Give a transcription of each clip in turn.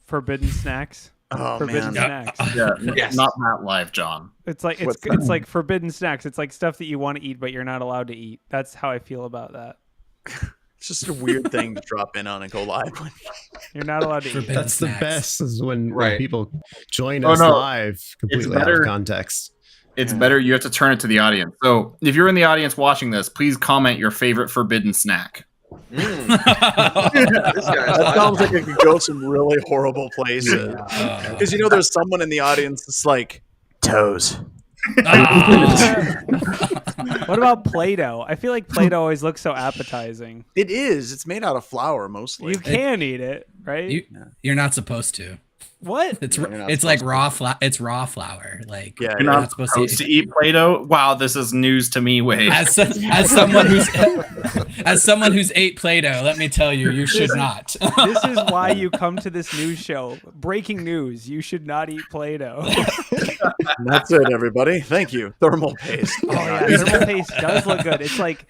forbidden snacks. Oh Forbidden man, snacks. Yeah, Yes. not that live, John. It's like What's it's that? like forbidden snacks. It's like stuff that you want to eat but you're not allowed to eat. That's how I feel about that. it's just a weird thing to drop in on and go live. You're not allowed to eat. Forbidden That's snacks. the best is when Right. people join Oh, us no. live completely out better- of context. It's better. You have to turn it to the audience. So if you're in the audience watching this, please comment your favorite forbidden snack. This guy's That sounds like it could go some really horrible places. Because there's someone in the audience that's like toes. What about Play-Doh? I feel like Play-Doh always looks so appetizing. It is. It's made out of flour mostly. You can eat it, right? You're not supposed to. What? You're not It's like supposed raw it's raw flour. Like Yeah, You're you're not not supposed supposed to to eat Play-Doh? Wow, this is news to me, Wade. as someone who's ate Play-Doh, let me tell you, you should not. This is why you come to this news show. Breaking news: you should not eat Play-Doh. That's it, everybody. Thank you. Thermal paste. Oh yeah, thermal paste does look good. It's like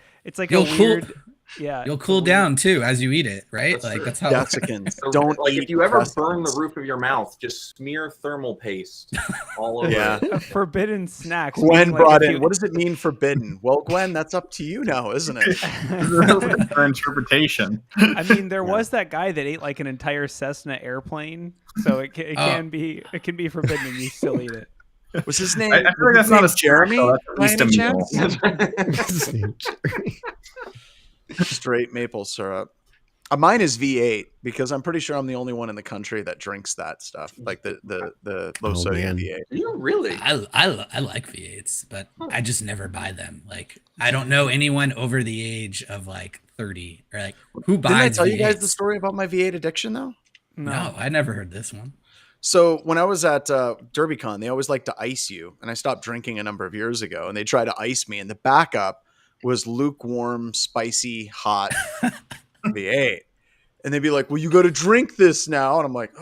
You'll a weird. Yeah, You'll cool down too as you eat it, right? That's Like true. that's how. Desiccants. So, Don't like eat if you ever breast burn the meats. roof of your mouth, just smear thermal paste all over Yeah. it. forbidden snacks. Gwen meaning, like, brought if in. you- What does it mean forbidden? Well, Gwen, that's up to you now, isn't it? For interpretation. I mean, there was that guy that ate like an entire Cessna airplane, so it can be forbidden and you still eat it. Was his name? I feel like that's not a Jeremy. snack, though. That's at by least any a meal. chance? Straight maple syrup. Mine is V8 because I'm pretty sure I'm the only one in the country that drinks that stuff, like the low sodium man. V8. You really? I like V8s, but I just never buy them. Like I don't know anyone over the age of like 30 or like who buys. Didn't I tell you guys V8s? the story about my V8 addiction though? No, I never heard this one. So when I was at DerbyCon, they always like to ice you, and I stopped drinking a number of years ago, and they tried to ice me, and the backup was lukewarm, spicy, hot V8, and they'd be like, "Well, you got to drink this now," and I'm like,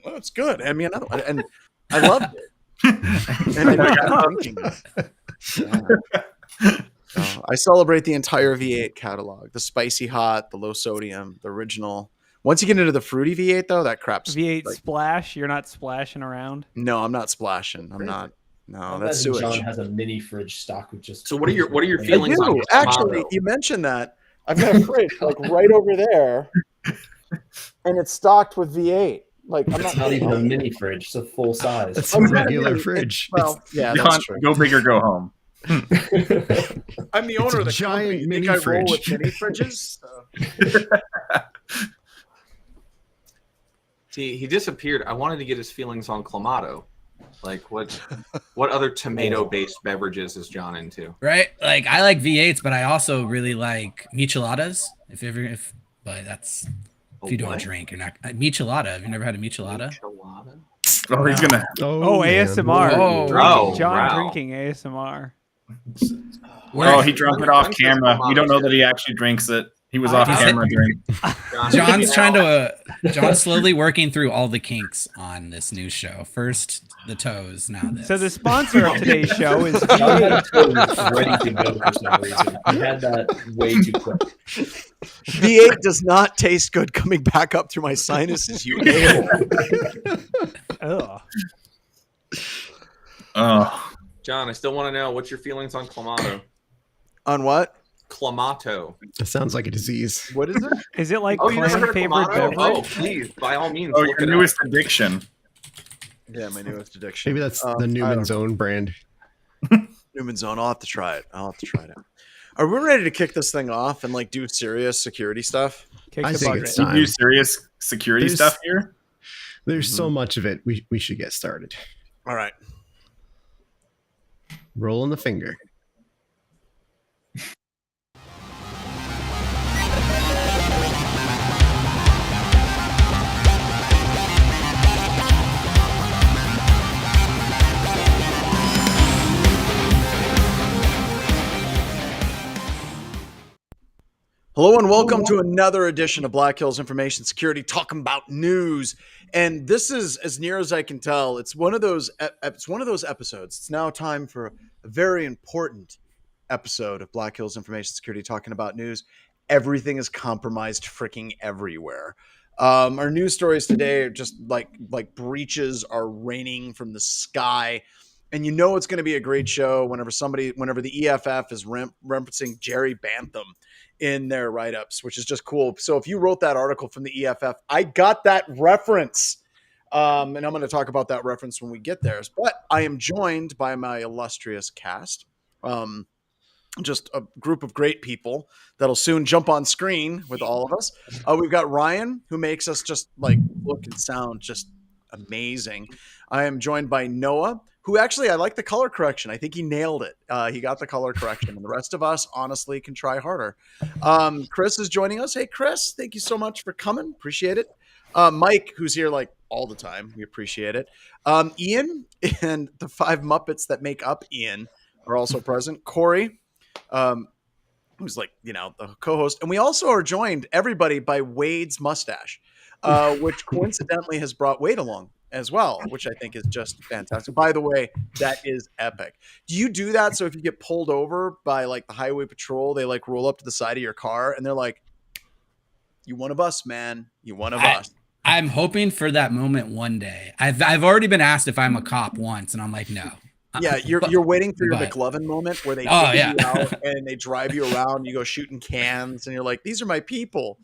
"That's good." Hand me another one, and I loved it, and I kept drinking it. Yeah. So I celebrate the entire V8 catalog: the spicy hot, the low sodium, the original. Once you get into the fruity V8, though, that crap's V8 like, splash. You're not splashing around. no, I'm not splashing. I'm not. No, I that's imagine sewage. John has a mini fridge stocked with just. So what are your I feelings on do. Clamato? Actually, you mentioned that. I've got a fridge like right over there, and it's stocked with V8. Like I'm It's not not even a mini fridge; it's a full size. That's a regular fridge. Well, yeah, John, that's true. go big or go home. I'm the owner a of the giant company. You mini think I roll with fridge. mini fridges? See, he disappeared. I wanted to get his feelings on Clamato. Like what other tomato-based beverages is John into? Right? Like I like V8s, but I also really like micheladas. But that's if you don't What? drink, you're not michelada. Have you never had a michelada? Enchilada? Oh, he's gonna. Oh, man. ASMR. Whoa. Drinking. Oh, John wow. drinking ASMR. Oh, he drank it off When does camera. We don't know Clamato that he actually drinks it. He was I- off He said- camera during. John's trying to John's slowly working through all the kinks on this news show. First the toes, now this. So the sponsor of today's show is John had V8. a toast ready to go for some reason. He had that way too quick. V8 does not taste good coming back up through my sinuses. You a-hole. Ugh. Oh, John, I still want to know what's your feelings on Clamato. On what? Clamato. That sounds like a disease. What is it? Is it like Oh, you never clan heard of favorite Clamato? beverage? Oh, please, by all means, oh, look your it newest up. addiction. Yeah, my newest addiction. Maybe that's I the don't Newman's know. own brand. Newman's Own. I'll have to try it. Are we ready to kick this thing off and like do serious security stuff? Kick I the think bucket. it's We time. do serious security There's- stuff here. There's so much of it. We should get started. All right. Rolling the finger. Hello and welcome to another edition of Black Hills Information Security, talking about news. And this is, as near as I can tell, it's one of those. It's one of those episodes. It's now time for a very important episode of Black Hills Information Security, talking about news. Everything is compromised, freaking everywhere. Our news stories today are just like breaches are raining from the sky. And you know it's going to be a great show whenever the EFF is referencing Jerry Bantham in their write-ups, which is just cool. So if you wrote that article from the EFF, I got that reference. And I'm going to talk about that reference when we get there. But I am joined by my illustrious cast. Just a group of great people that'll soon jump on screen with all of us. We've got Ryan, who makes us just like look and sound just amazing. I am joined by Noah, who actually, I like the color correction. I think he nailed it. He got the color correction, and the rest of us honestly can try harder. Chris is joining us. Hey, Chris, thank you so much for coming. Appreciate it. Mike, who's here like all the time. We appreciate it. Ian and the 5 Muppets that make up Ian are also present. Corey, who's like, the co-host. And we also are joined, everybody, by Wade's mustache, which coincidentally has brought Wade along as well, which I think is just fantastic. By the way, that is epic. Do you do that? So if you get pulled over by like the highway patrol, they like roll up to the side of your car and they're like, "You one of us, man. You one of us." I'm hoping for that moment one day. I've already been asked if I'm a cop once, and I'm like, no. Yeah, you're waiting for your McLovin moment where they take you out and they drive you around. You go shooting cans, and you're like, "These are my people."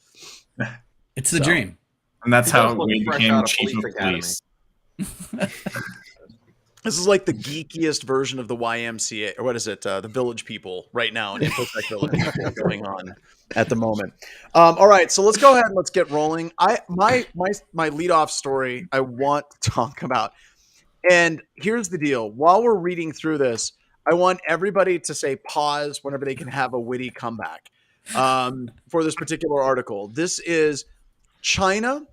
It's the dream, and that's how we became chief of police. This is like the geekiest version of the YMCA, or what is it? The Village People right now in Infosec Village People going on at the moment. All right, so let's go ahead and let's get rolling. My leadoff story I want to talk about. And here's the deal. While we're reading through this, I want everybody to say pause whenever they can have a witty comeback for this particular article. This is China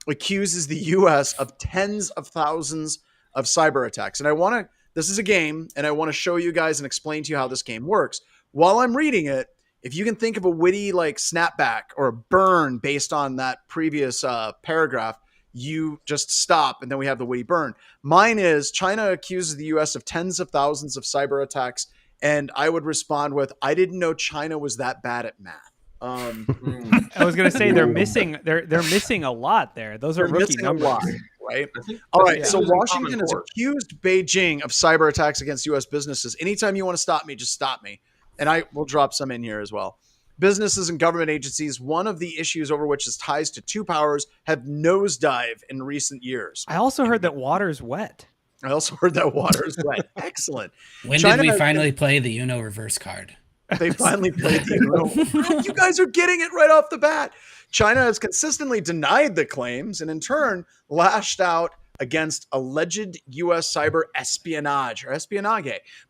accuses the U.S. of tens of thousands of cyber attacks. And this is a game, and I want to show you guys and explain to you how this game works. While I'm reading it, if you can think of a witty like snapback or a burn based on that previous paragraph, you just stop, and then we have the witty burn. Mine is China accuses the U.S. of tens of thousands of cyber attacks, and I would respond with, I didn't know China was that bad at math. I was going to say they're missing a lot there. Those are rookie numbers, right? All right. So Washington has accused Beijing of cyber attacks against U.S. businesses. Anytime you want to stop me, just stop me, and I will drop some in here as well. Businesses and government agencies, one of the issues over which is ties to two powers, have nosedived in recent years. I also heard that water's wet. Excellent. When did we finally play the Uno reverse card? They finally played the Uno. You guys are getting it right off the bat. China has consistently denied the claims and in turn lashed out against alleged U.S. cyber espionage,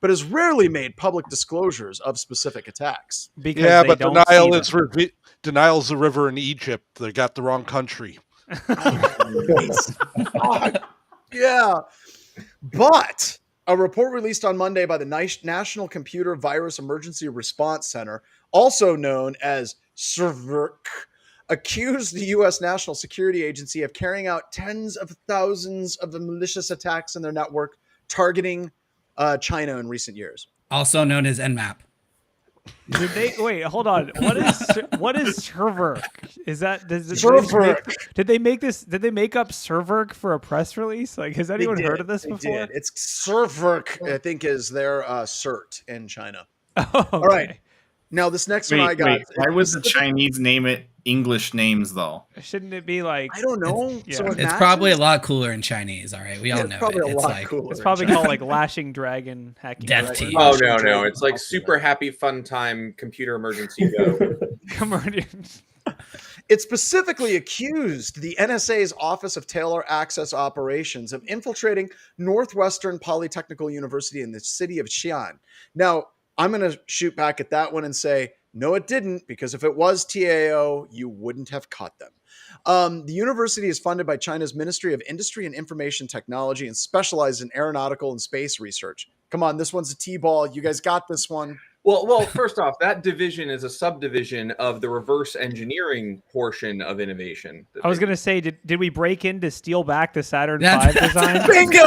but has rarely made public disclosures of specific attacks. But denial's the river in Egypt. They got the wrong country. Yeah. But a report released on Monday by the National Computer Virus Emergency Response Center, also known as CERVIRC, accused the U.S. National Security Agency of carrying out tens of thousands of malicious attacks in their network targeting China in recent years. Also known as Nmap. Wait, hold on. What is CERVIRC? Is that did they make up CERVIRC for a press release? Like, has anyone heard of this before? It's CERVIRC, I think, is their CERT in China. Oh, okay. All right. Now this next one I got. Why would the Chinese name it English names though? Shouldn't it be like, I don't know. It's probably a lot cooler in Chinese. All right, we all know it's probably called like Lashing Dragon, Hacking Death Dragon. Team. Oh no, it's like super happy fun time computer emergency go. Come on. It specifically accused the NSA's Office of Tailor Access Operations of infiltrating Northwestern Polytechnical University in the city of Xi'an. Now, I'm going to shoot back at that one and say, no, it didn't, because if it was TAO, you wouldn't have caught them. The university is funded by China's Ministry of Industry and Information Technology and specializes in aeronautical and space research. Come on, this one's a T-ball. You guys got this one. Well, first off, that division is a subdivision of the reverse engineering portion of innovation. I was gonna say, did we break in to steal back the Saturn That's- V design? Bingo!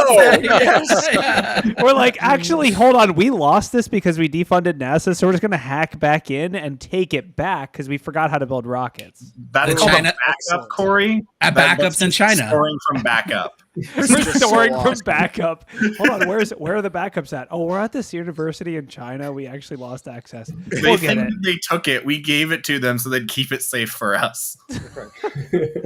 Yes. We're like, actually, hold on, we lost this because we defunded NASA, so we're just gonna hack back in and take it back because we forgot how to build rockets. That's The called China- a backup, Corey. Backups in China. Storing from backup. We're just so storing from awesome. backup. Hold on, where are the backups at? Oh, we're at this university in China. We actually lost access. They We'll get think it. they took it. We gave it to them so they'd keep it safe for us.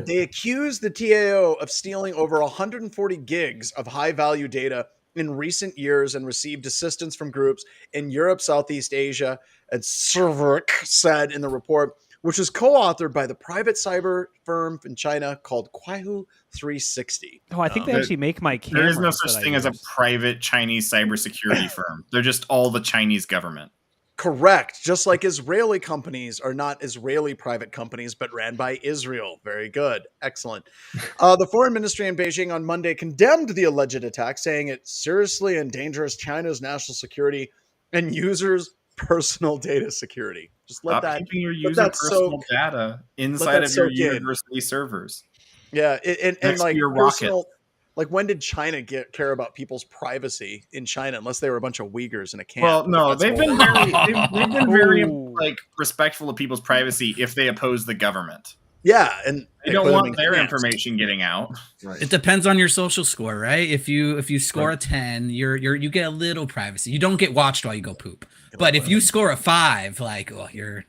They accused the TAO of stealing over 140 gigs of high-value data in recent years and received assistance from groups in Europe, Southeast Asia, and Cyberattacks said in the report, which was co-authored by the private cyber firm in China called Quaihu 360. Oh, I think they actually make my cameras. There is no such that I thing as a use. private Chinese cybersecurity firm. They're just all the Chinese government. Correct. Just like Israeli companies are not Israeli private companies, but ran by Israel. Very good. Excellent. The foreign ministry in Beijing on Monday condemned the alleged attack, saying it seriously endangers China's national security and users' personal data security. Just let Stop that. keeping your let user that personal soak. data Let inside that of your soak in. university servers. Yeah, and Next to like your rocket. personal. Like, when did China care about people's privacy in China, unless they were a bunch of Uyghurs in a camp? Well, no, That's they've all. been they've been very Ooh. like respectful of people's privacy if they oppose the government. Yeah, and They put don't them want in their camps. information getting out. Right. It depends on your social score, right? If you score a 10, you get a little privacy. You don't get watched while you go poop. But if you score a 5, like, oh, you're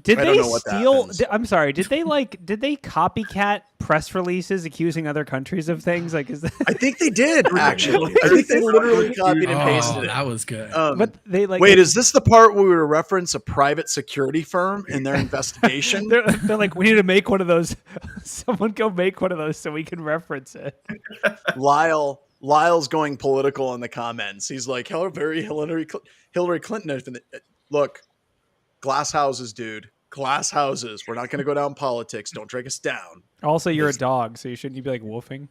Did I don't they know what steal? happens. I'm sorry. Did they copycat press releases accusing other countries of things? Like, is that? I think they did, actually. I think they literally copied and pasted oh, it. that was good. But they like. Wait, is this the part where we reference a private security firm in their investigation? They're like, we need to make one of those. Someone go make one of those so we can reference it. Lyle's going political in the comments. He's like, Hillary Clinton. Look, glass houses, dude. Glass houses. We're not going to go down politics. Don't drag us down. Also, you're a dog, so you shouldn't be like woofing.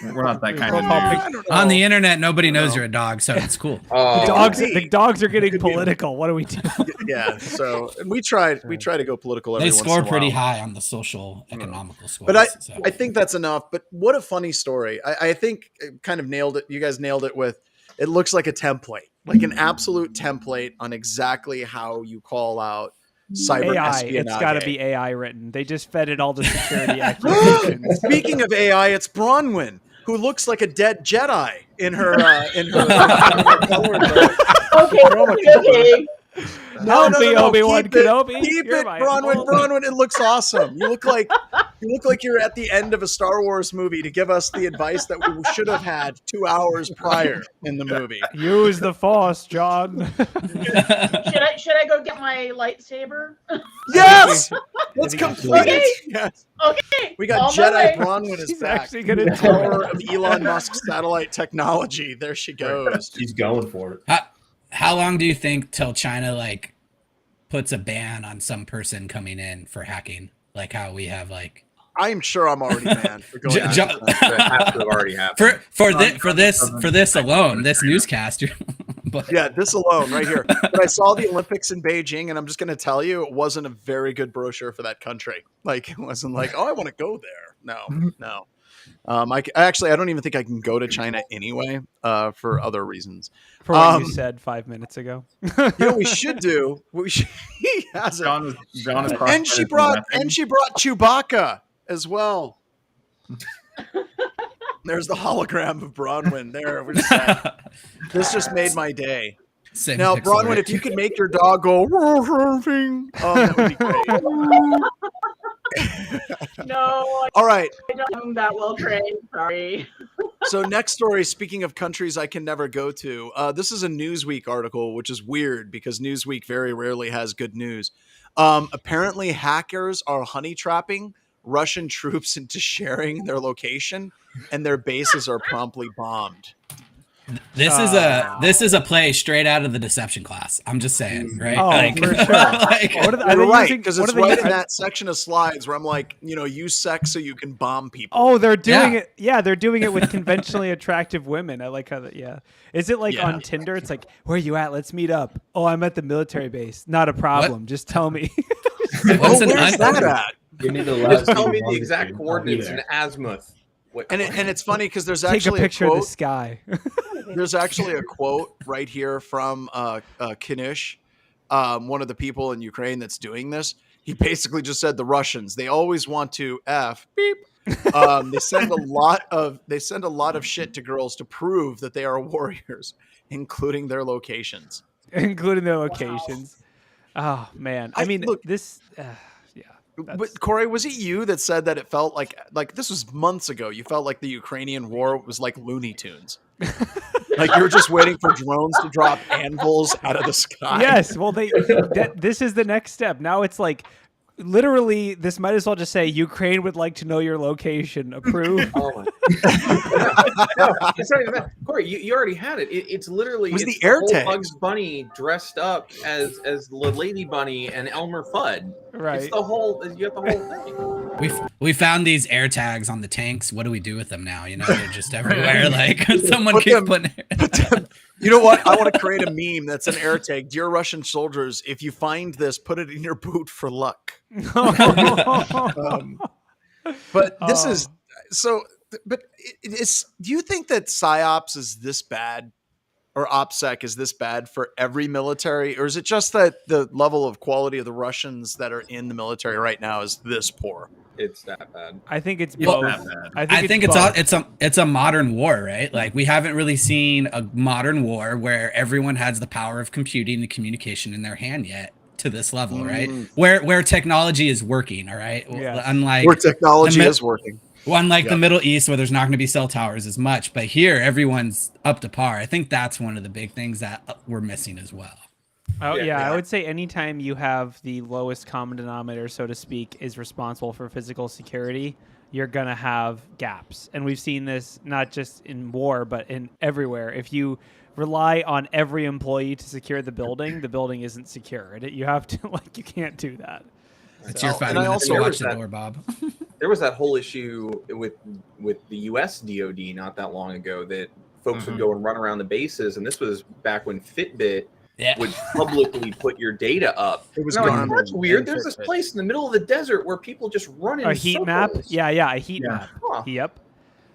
We're not that kind of Profile dude. pic- I don't know. On the internet, nobody knows you're a dog, so it's cool. The dogs are getting political. What do we do? Yeah. So and we try to go political every They once score in a pretty while. high on the social economical scores. But so. I think that's enough. But what a funny story. I think it kind of nailed it. You guys nailed it with, it looks like a template, like an absolute template on exactly how you call out cyber AI. espionage. It's got to be AI written. They just fed it all the security accusations. Speaking of AI, it's Bronwyn, who looks like a dead Jedi in her colored Okay. No, Obi-Wan keep it, Kenobi. Keep You're it, my Bronwyn. old- Bronwyn, it looks awesome. You look like you're at the end of a Star Wars movie to give us the advice that we should have had 2 hours prior in the movie. Use the Force, John. Should I go get my lightsaber? Yes, let's Is he- complete Okay. it. Yes. Okay. We got on my Jedi way. Bronwyn is She's back. actually gonna The do power it. of Elon Musk's satellite technology. There she goes. She's going for it. How long do you think till China like puts a ban on some person coming in for hacking? Like how we have like I'm sure I'm already banned for going. Ju- out. ju- That has to have already happened. for this alone, this newscast. But Yeah, this alone right here. But I saw the Olympics in Beijing, and I'm just going to tell you, it wasn't a very good brochure for that country. Like, it wasn't like, oh, I want to go there. No. I don't even think I can go to China anyway, for other reasons. For what you said 5 minutes ago. You know, what we should do. He has it. John is And she brought Chewbacca as well. There's the hologram of Bronwyn. There, we're set. This just made my day. same Now, pixel Bronwyn, rate. if you could make your dog go, that would be great. No, All right. I'm that well trained. Sorry. So next story, speaking of countries I can never go to, this is a Newsweek article, which is weird because Newsweek very rarely has good news. Apparently, hackers are honey trapping Russian troops into sharing their location, and their bases are promptly bombed. This is a play straight out of the deception class. I'm just saying, right? Oh, for sure. You're right, because it's right in that section of slides where I'm like, use sex so you can bomb people. Oh, they're doing it. Yeah, they're doing it with conventionally attractive women. I like how that. Yeah, is it like on Tinder? It's like, where are you at? Let's meet up. Oh, I'm at the military base. Not a problem. Just tell me. Where's that at? Give me the Just tell me the exact coordinates in azimuth. And it's funny because there's Take actually a picture quote, of the sky. There's actually a quote right here from Kinish, one of the people in Ukraine that's doing this. He basically just said the Russians, they always want to beep. They send a lot of shit to girls to prove that they are warriors, including their locations. Oh man, I mean, look, this. But Corey, was it you that said that it felt like this was months ago? You felt like the Ukrainian war was like Looney Tunes. Like you were just waiting for drones to drop anvils out of the sky. Yes, well, this is the next step. Now it's like, literally, this might as well just say Ukraine would like to know your location. Approve. No, it's not even that. Corey, you already had it. It's literally the air whole tag. Bugs Bunny dressed up as the Lady Bunny and Elmer Fudd. Right. It's the whole. You got the whole thing. We found these air tags on the tanks. What do we do with them now? They're just everywhere. Like someone Put keeps them- putting. You know what? I want to create a meme that's an air tag. Dear Russian soldiers, if you find this, put it in your boot for luck. But this is so. But do you think that PsyOps is this bad, or OPSEC is this bad for every military, or is it just that the level of quality of the Russians that are in the military right now is this poor? It's that bad. I think it's both. I think it's a modern war, right? Like we haven't really seen a modern war where everyone has the power of computing and communication in their hand yet to this level, right? Where technology is working, all right? Yes. Unlike Where technology is working. Unlike the Middle East, where there's not going to be cell towers as much, but here everyone's up to par. I think that's one of the big things that we're missing as well. Oh yeah, I would say anytime you have the lowest common denominator, so to speak, is responsible for physical security, you're gonna have gaps, and we've seen this not just in war, but in everywhere. If you rely on every employee to secure the building isn't secure. You have to you can't do that. It's your fight. And I also watch the door, Bob. There was that whole issue with the U.S. DoD not that long ago that folks would go and run around the bases, and this was back when Fitbit would publicly put your data up. It was that's weird. There's this place in the middle of the desert where people just run in a heat map. circles. Yeah, a heat map. Huh. Yep.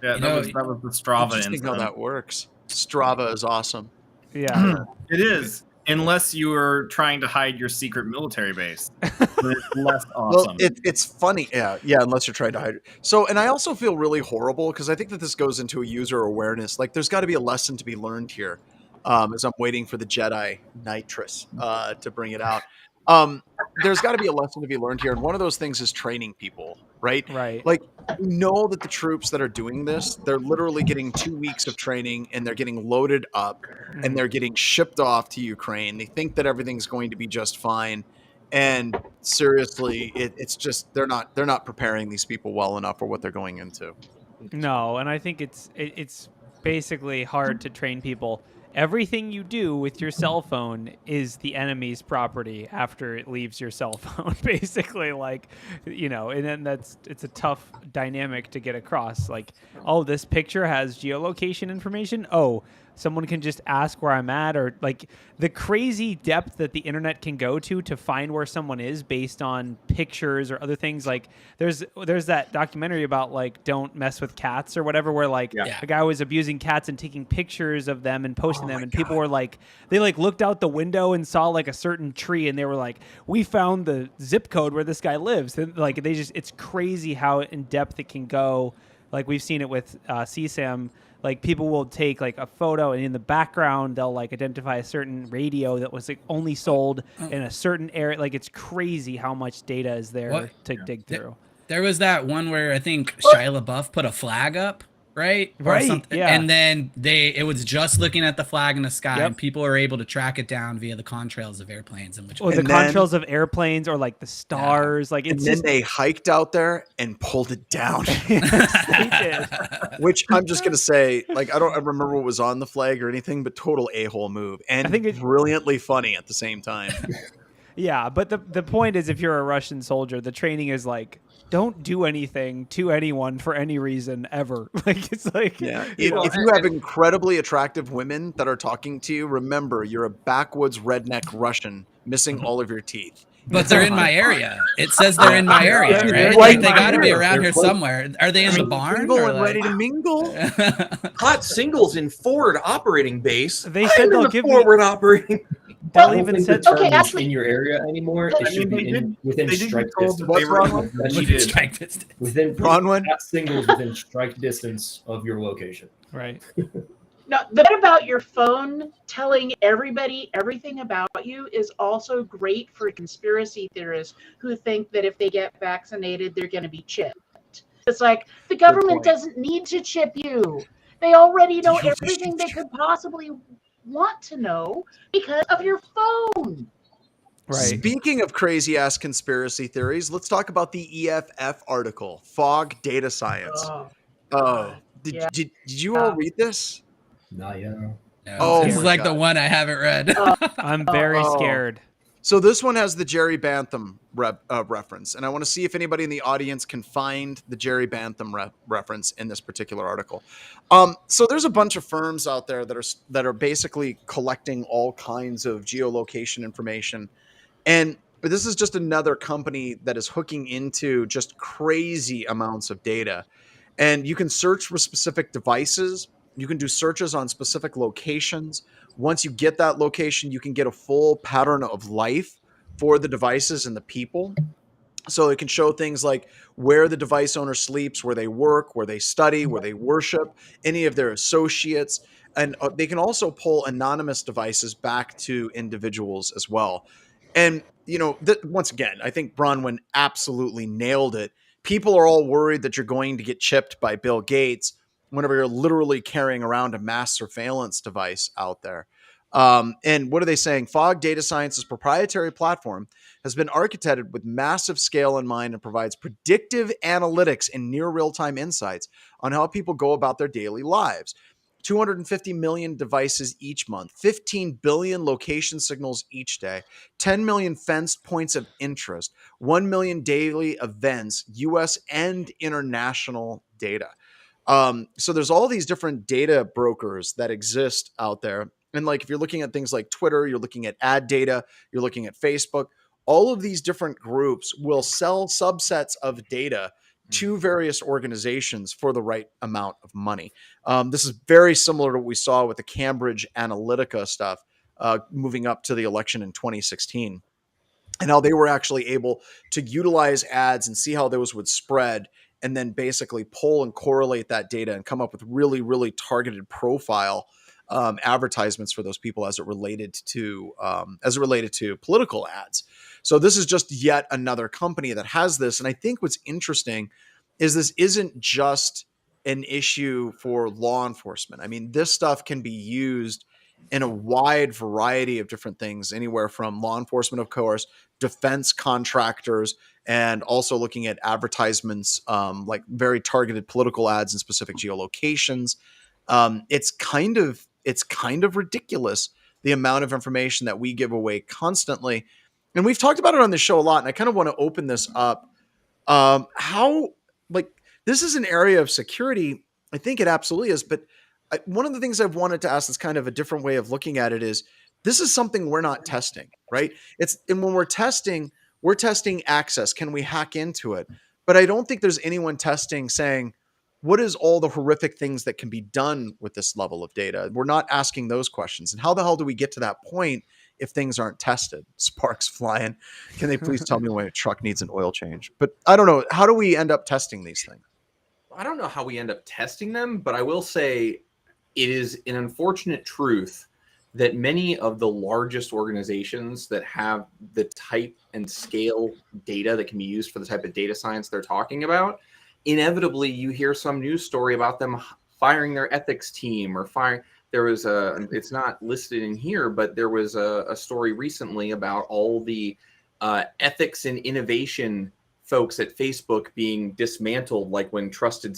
Yeah, that was the Strava Interesting incident. how that works. Strava is awesome. Yeah. It is, unless you are trying to hide your secret military base. It's less awesome. Well, it's funny. Yeah, unless you're trying to hide it. So, and I also feel really horrible because I think that this goes into a user awareness. Like, there's got to be a lesson to be learned here as I'm waiting for the Jedi Nitrous to bring it out. There's got to be a lesson to be learned here. And one of those things is training people, right? Right. Like, we know that the troops that are doing this, they're literally getting 2 weeks of training and they're getting loaded up and they're getting shipped off to Ukraine. They think that everything's going to be just fine. And seriously, it's just they're not preparing these people well enough for what they're going into. No, and I think it's basically hard to train people. Everything you do with your cell phone is the enemy's property after it leaves your cell phone, basically. And then it's a tough dynamic to get across. Like, oh, this picture has geolocation information. Oh, someone can just ask where I'm at, or like the crazy depth that the internet can go to find where someone is based on pictures or other things. Like there's that documentary about like don't mess with cats or whatever, where a guy was abusing cats and taking pictures of them and posting them, and people were like, they like looked out the window and saw like a certain tree and they were like, we found the zip code where this guy lives. And like it's crazy how in depth it can go. Like we've seen it with CSAM. Like people will take like a photo and in the background they'll like identify a certain radio that was like only sold in a certain area. Like it's crazy how much data is there to dig through. There was that one where I think Shia LaBeouf put a flag up right? Or Right, something. yeah. And then it was just looking at the flag in the sky, Yep. and people are able to track it down via the contrails of airplanes. And which Or the And then- contrails of airplanes, or like the stars. Like And it's then just they hiked out there and pulled it down. Yes, they did. Which I'm just gonna say, like, I don't remember what was on the flag or anything, but total a-hole move and I think it- brilliantly funny at the same time. Yeah, but the point is, if you're a Russian soldier, the training is like, don't do anything to anyone for any reason ever. Like it's like, Yeah. you know, If you have incredibly attractive women that are talking to you, remember you're a backwoods redneck Russian missing all of your teeth. But they're in my area. It says they're in my area, Yeah, right? right Like, in they my got to be area. around They're here close. somewhere. Are they in the barn? Single or and like- ready to mingle. Hot singles in forward operating base. They said I'm they'll in the give me- forward operating. They'll I don't even think said the term Okay, is actually- in your area anymore. It should they be did- within they did strike get told distance. What's wrong? That She she did. Strike distance. Within Bronwyn? hot singles within strike distance of your location. right. No, the bit about your phone telling everybody everything about you is also great for conspiracy theorists who think that if they get vaccinated, they're going to be chipped. It's like, the government point. doesn't need to chip you. They already know You everything they could possibly want to know because of your phone. Right. Speaking of crazy ass conspiracy theories, let's talk about the EFF article, Fog Data Science. Oh, did, yeah. did you all read this? Not yet. No, Oh this is my like the God. one I haven't read. I'm very Oh. scared. So this one has the Jerry Bantham reference, and I want to see if anybody in the audience can find the Jerry Bantham reference in this particular article. So there's a bunch of firms out there that are basically collecting all kinds of geolocation information, and this is just another company that is hooking into just crazy amounts of data. And you can search for specific devices. You can do searches on specific locations. Once you get that location, you can get a full pattern of life for the devices and the people. So it can show things like where the device owner sleeps, where they work, where they study, where they worship, any of their associates. And they can also pull anonymous devices back to individuals as well. And, you know, once again, I think Bronwyn absolutely nailed it. People are all worried that you're going to get chipped by Bill Gates whenever you're literally carrying around a mass surveillance device out there. And what are they saying? Fog Data Science's proprietary platform has been architected with massive scale in mind and provides predictive analytics and near real-time insights on how people go about their daily lives. 250 million devices each month, 15 billion location signals each day, 10 million fenced points of interest, 1 million daily events, US and international data. So there's all these different data brokers that exist out there. And like, if you're looking at things like Twitter, you're looking at ad data, you're looking at Facebook, all of these different groups will sell subsets of data to various organizations for the right amount of money. This is very similar to what we saw with the Cambridge Analytica stuff moving up to the election in 2016, and how they were actually able to utilize ads and see how those would spread, and then basically pull and correlate that data and come up with really, really targeted profile advertisements for those people as it related to political ads. So this is just yet another company that has this. And I think what's interesting is this isn't just an issue for law enforcement. I mean, this stuff can be used in a wide variety of different things, anywhere from law enforcement, of course, defense contractors, and also looking at advertisements, like very targeted political ads in specific geolocations. It's kind of ridiculous, the amount of information that we give away constantly. And we've talked about it on the show a lot, and I kind of want to open this up. This is an area of security. I think it absolutely is. But one of the things I've wanted to ask is kind of a different way of looking at it is, this is something we're not testing, right? And when we're testing access. Can we hack into it? But I don't think there's anyone testing saying, what is all the horrific things that can be done with this level of data? We're not asking those questions. And how the hell do we get to that point if things aren't tested? Sparks flying. Can they please tell me when a truck needs an oil change? But I don't know. How do we end up testing these things? I don't know how we end up testing them, but I will say it is an unfortunate truth that many of the largest organizations that have the type and scale data that can be used for the type of data science they're talking about, inevitably you hear some news story about them firing their ethics team or firing. There was it's not listed in here, but there was a story recently about all the ethics and innovation folks at Facebook being dismantled, like when trusted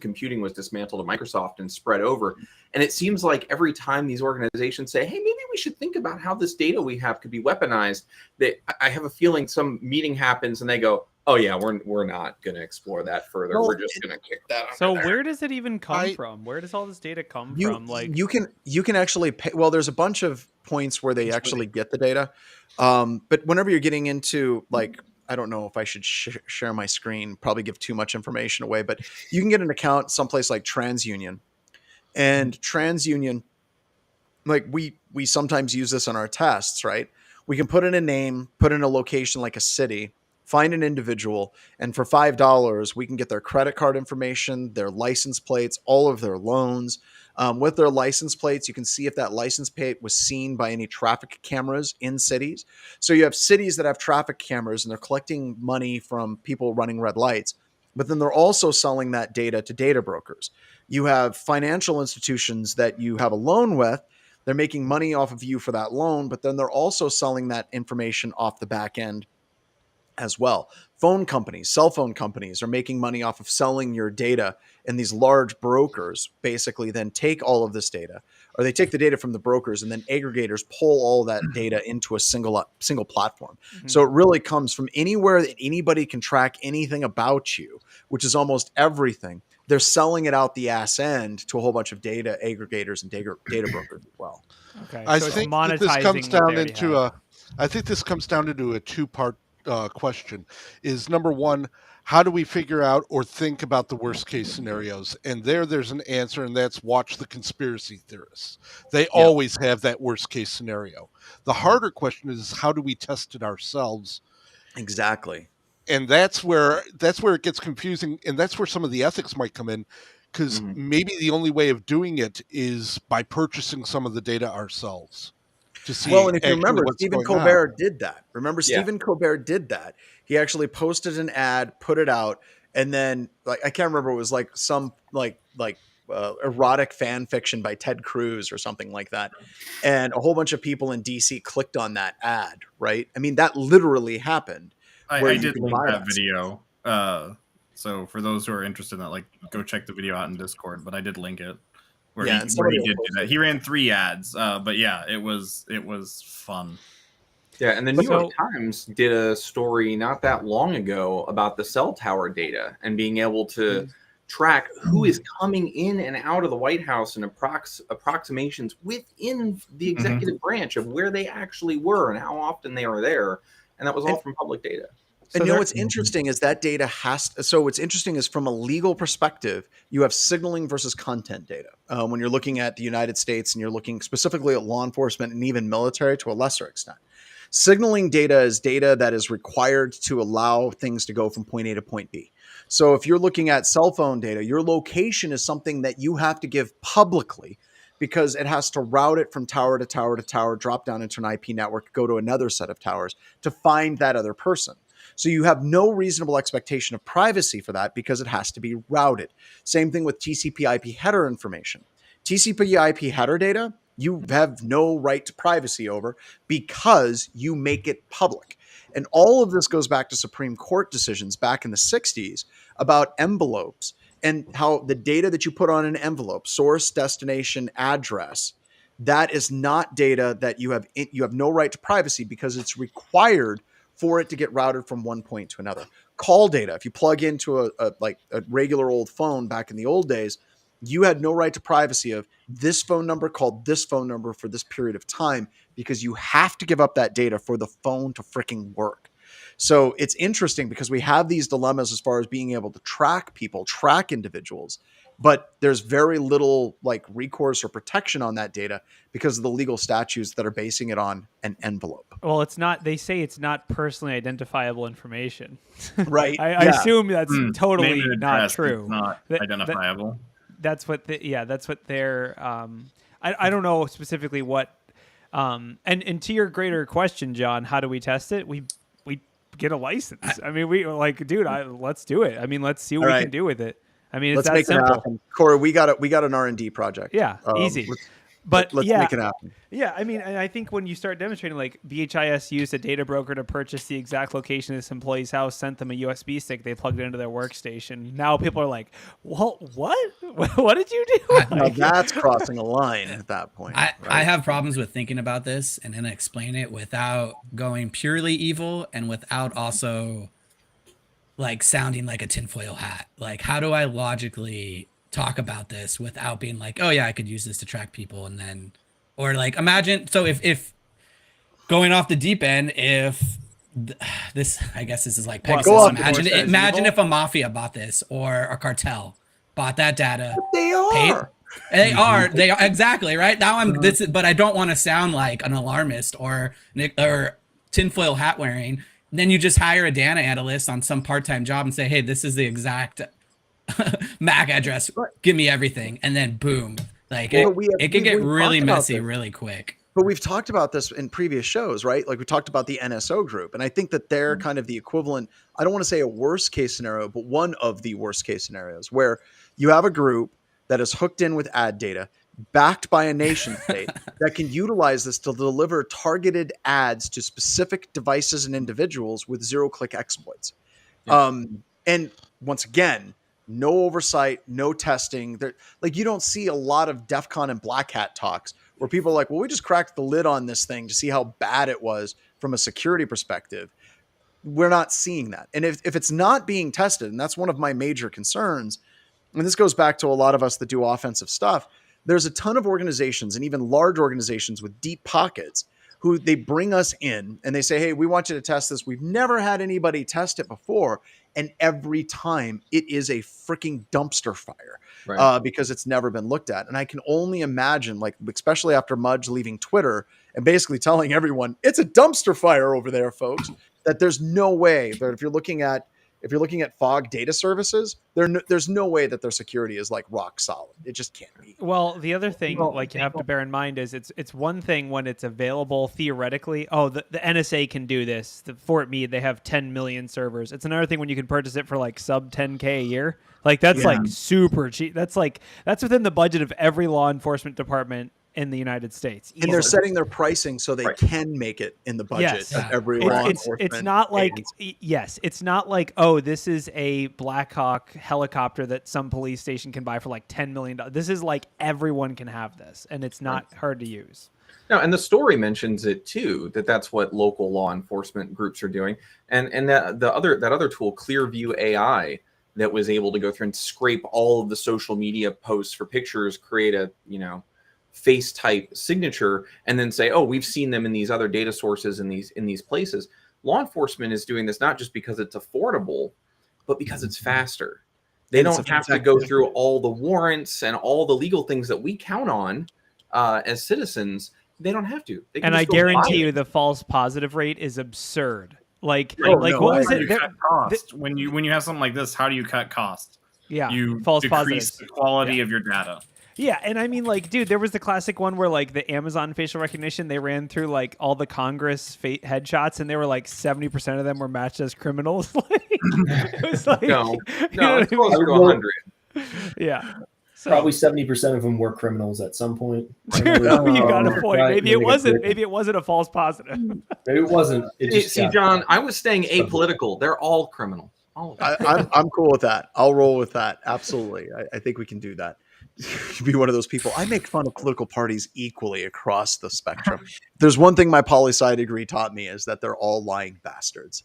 computing was dismantled at Microsoft and spread over. And it seems like every time these organizations say, hey, maybe we should think about how this data we have could be weaponized, that I have a feeling some meeting happens and they go, oh yeah, we're not going to explore that further. Well, we're just going to kick that. So under there. where does it even come from? Where does all this data come from? Like you can actually pay, well, there's a bunch of points where they actually get the data. But whenever you're getting into like, I don't know if I should share my screen, probably give too much information away, but you can get an account someplace like TransUnion. And TransUnion, like we sometimes use this on our tests, right? We can put in a name, put in a location like a city, find an individual, and for $5, we can get their credit card information, their license plates, all of their loans. With their license plates, you can see if that license plate was seen by any traffic cameras in cities. So you have cities that have traffic cameras and they're collecting money from people running red lights, but then they're also selling that data to data brokers. You have financial institutions that you have a loan with. They're making money off of you for that loan, but then they're also selling that information off the back end as well. Phone companies, cell phone companies are making money off of selling your data, and these large brokers basically then take all of this data, or they take the data from the brokers and then aggregators pull all that data into a single platform. Mm-hmm. So it really comes from anywhere that anybody can track anything about you, which is almost everything. They're selling it out the ass end to a whole bunch of data aggregators and data brokers as well. Okay, I think that this comes down into a two-part question. Is number one, how do we figure out or think about the worst case scenarios? And there's an answer, and that's watch the conspiracy theorists. They always have that worst case scenario. The harder question is, how do we test it ourselves? Exactly. And that's where it gets confusing, and that's where some of the ethics might come in, because maybe the only way of doing it is by purchasing some of the data ourselves. Well, and if you remember, Stephen Colbert did that. Stephen Colbert did that. He actually posted an ad, put it out, and then like I can't remember, it was like some erotic fan fiction by Ted Cruz or something like that, and a whole bunch of people in DC clicked on that ad. Right? I mean, that literally happened. I did link that video. So for those who are interested in that, like, go check the video out in Discord. But I did link it. Where he did do that. He ran 3 ads, but yeah, it was fun. Yeah, and the New York Times did a story not that long ago about the cell tower data and being able to track who is coming in and out of the White House and approximations within the executive branch of where they actually were and how often they were there, and that was all from public data. And you know what's interesting is that data so what's interesting is from a legal perspective, you have signaling versus content data. When you're looking at the United States and you're looking specifically at law enforcement and even military to a lesser extent. Signaling data is data that is required to allow things to go from point A to point B. So if you're looking at cell phone data, your location is something that you have to give publicly because it has to route it from tower to tower to tower, drop down into an IP network, go to another set of towers to find that other person. So you have no reasonable expectation of privacy for that because it has to be routed. Same thing with TCP IP header information. TCP IP header data, you have no right to privacy over because you make it public. And all of this goes back to Supreme Court decisions back in the 60s about envelopes and how the data that you put on an envelope, source, destination, address, that is not data that you have no right to privacy because it's required for it to get routed from one point to another. Call data, if you plug into a regular old phone back in the old days, you had no right to privacy of this phone number called this phone number for this period of time because you have to give up that data for the phone to freaking work. So it's interesting because we have these dilemmas as far as being able to track people, track individuals, but there's very little like recourse or protection on that data because of the legal statutes that are basing it on an envelope. Well, it's not, they say it's not personally identifiable information. Right. I assume that's totally not true. It's not identifiable. That's what they're, I don't know specifically what, and to your greater question, John, how do we test it? We get a license. I mean, we like, dude, let's do it. I mean, let's see what we can do with it. I mean, it's Let's that make simple. it happen. Corey, we got an R&D project. Yeah, easy. Let's yeah, make it happen. Yeah, I mean, and I think when you start demonstrating, like BHIS used a data broker to purchase the exact location of this employee's house, sent them a USB stick, they plugged it into their workstation. Now people are like, well, what? What did you do? Now that's crossing a line at that point. I have problems with thinking about this and then explain it without going purely evil and without also like sounding like a tinfoil hat. Like, how do I logically talk about this without being like, oh yeah, I could use this to track people, and then, or like, imagine, so if going off the deep end, if this, I guess this is like Pegasus. Imagine if a mafia bought this or a cartel bought that data. But they are. They are exactly right. Now but I don't want to sound like an alarmist or tinfoil hat wearing. Then you just hire a data analyst on some part-time job and say, hey, this is the exact MAC address, give me everything, and then boom, like it can get really messy really quick. But we've talked about this in previous shows, right? Like we talked about the NSO group, and I think that they're kind of the equivalent, I don't want to say a worst case scenario, but one of the worst case scenarios where you have a group that is hooked in with ad data backed by a nation state that can utilize this to deliver targeted ads to specific devices and individuals with zero-click exploits. And once again, no oversight, no testing. Like you don't see a lot of DEF CON and Black Hat talks where people are like, well, we just cracked the lid on this thing to see how bad it was from a security perspective. We're not seeing that. And if it's not being tested, and that's one of my major concerns, and this goes back to a lot of us that do offensive stuff, there's a ton of organizations and even large organizations with deep pockets who they bring us in and they say, hey, we want you to test this. We've never had anybody test it before. And every time it is a freaking dumpster fire because it's never been looked at. And I can only imagine, like, especially after Mudge leaving Twitter and basically telling everyone it's a dumpster fire over there, folks, that there's no way that if you're looking at fog data services, there's no way that their security is like rock solid. It just can't be. Well, the other thing you have to bear in mind is it's one thing when it's available theoretically. Oh, the NSA can do this. The Fort Meade, they have 10 million servers. It's another thing when you can purchase it for like sub 10K a year. Like that's like super cheap. That's within the budget of every law enforcement department in the United States. And they're setting their pricing so they can make it in the budget of every law enforcement. It's not like, it's not like, oh, this is a Black Hawk helicopter that some police station can buy for like $10 million. This is like everyone can have this, and it's not hard to use. No, and the story mentions it too, that's what local law enforcement groups are doing. And that other tool, Clearview AI, that was able to go through and scrape all of the social media posts for pictures, create a, face type signature, and then say, oh, we've seen them in these other data sources in these places. Law enforcement is doing this not just because it's affordable, but because it's faster. They don't have to go through all the warrants and all the legal things that we count on as citizens. They don't have to. And I guarantee you the false positive rate is absurd. What was it? When you have something like this, how do you cut costs? Yeah, you false decrease the quality of your data. Yeah, and I mean, like, dude, there was the classic one where, like, the Amazon facial recognition, they ran through, like, all the Congress headshots, and they were, like, 70% of them were matched as criminals. It was like... No, it's closer to 100. Yeah. So. Probably 70% of them were criminals at some point. You got a point. Maybe it wasn't a false positive. Maybe it wasn't. See, John, I was staying apolitical. They're all criminals. All of them. I'm cool with that. I'll roll with that. Absolutely. I think we can do that. Be one of those people. I make fun of political parties equally across the spectrum. There's one thing my poli-sci degree taught me is that they're all lying bastards.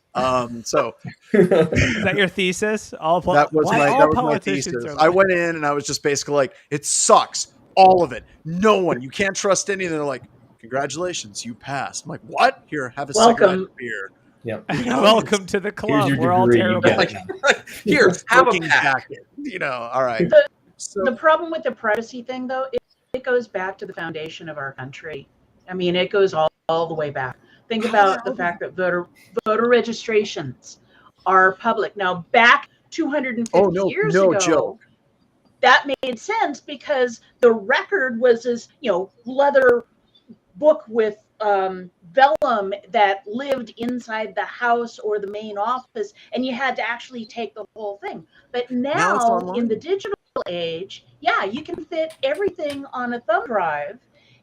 So is that your thesis? That was my thesis. I went in and I was just basically like, it sucks. All of it. No one. You can't trust any. And they're like, congratulations, you passed. I'm like, what? Here, have a cigarette beer. Yep. Welcome to the club. We're all terrible. Here, have a pack. All right. The problem with the privacy thing, though, it goes back to the foundation of our country. I mean, it goes all the way back. Think about the fact that voter registrations are public. Now, back 250 years ago, joke. That made sense because the record was this, leather book with vellum that lived inside the house or the main office, and you had to actually take the whole thing. But now in the digital age, yeah, you can fit everything on a thumb drive.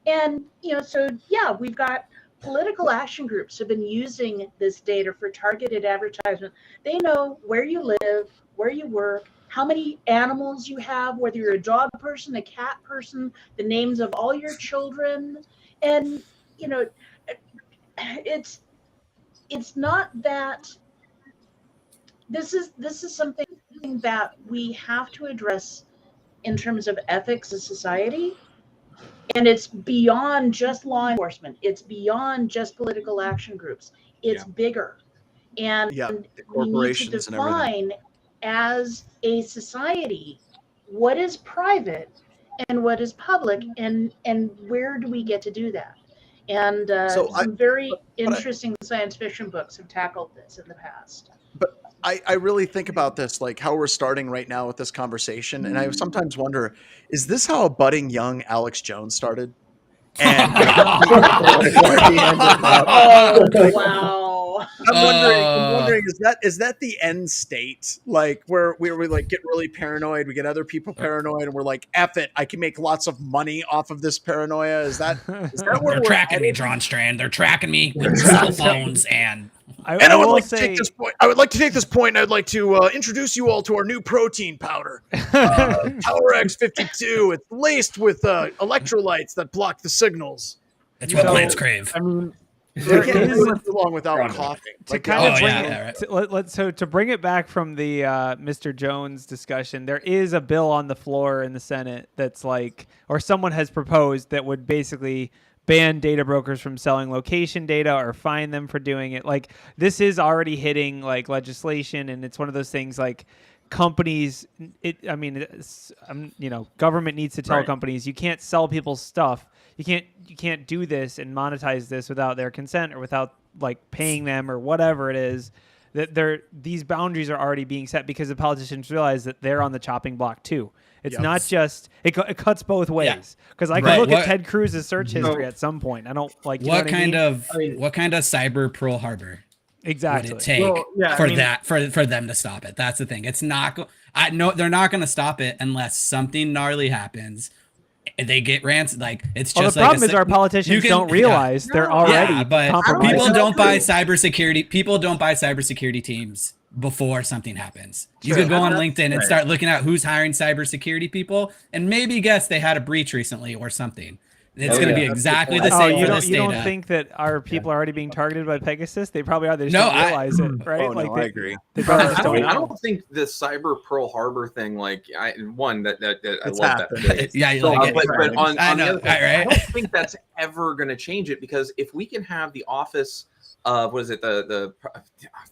And, so yeah, we've got political action groups have been using this data for targeted advertisement. They know where you live, where you work, how many animals you have, whether you're a dog person, a cat person, the names of all your children. And, it's not that this is something that we have to address in terms of ethics as society. And it's beyond just law enforcement. It's beyond just political action groups. It's bigger. And we need to define as a society what is private and what is public, and where do we get to do that? And some very interesting science fiction books have tackled this in the past. But I really think about this, like how we're starting right now with this conversation. And I sometimes wonder, is this how a budding young Alex Jones started? And wow. I'm wondering, is that the end state? Like where we like get really paranoid, we get other people paranoid, and we're like, F it, I can make lots of money off of this paranoia. Is that where they're tracking me, Drawn Strand? They're tracking me with cell phones and I would like to take this point. I would like to take this point, and I'd like to introduce you all to our new protein powder, Power X52. It's laced with electrolytes that block the signals. That's what plants crave. I mean, there is too long without coughing. To bring it back from the Mr. Jones discussion, there is a bill on the floor in the Senate that's like, or someone has proposed that would basically ban data brokers from selling location data or fine them for doing it. Like, this is already hitting like legislation, and it's one of those things like companies. Government needs to tell companies you can't sell people's stuff. You can't do this and monetize this without their consent or without like paying them or whatever it is. That these boundaries are already being set because the politicians realize that they're on the chopping block too. It's not just it cuts both ways, because I can look at Ted Cruz's search history at some point. I don't like what kind of cyber Pearl Harbor exactly would it take for them to stop it? That's the thing. It's not. They're not going to stop it unless something gnarly happens. They get like it's just the problem is our politicians don't realize they're already compromised. People don't buy cybersecurity teams before something happens. You could go on LinkedIn and start looking at who's hiring cybersecurity people and maybe guess they had a breach recently or something. It's going to be exactly the same for this data. You don't think that our people are already being targeted by Pegasus? They probably are. They just don't realize it, right? Oh, I agree. I don't think the cyber Pearl Harbor thing, I love that. Yeah, you like it. But on the other hand, I don't think that's ever going to change it, because if we can have the office of, what is it, the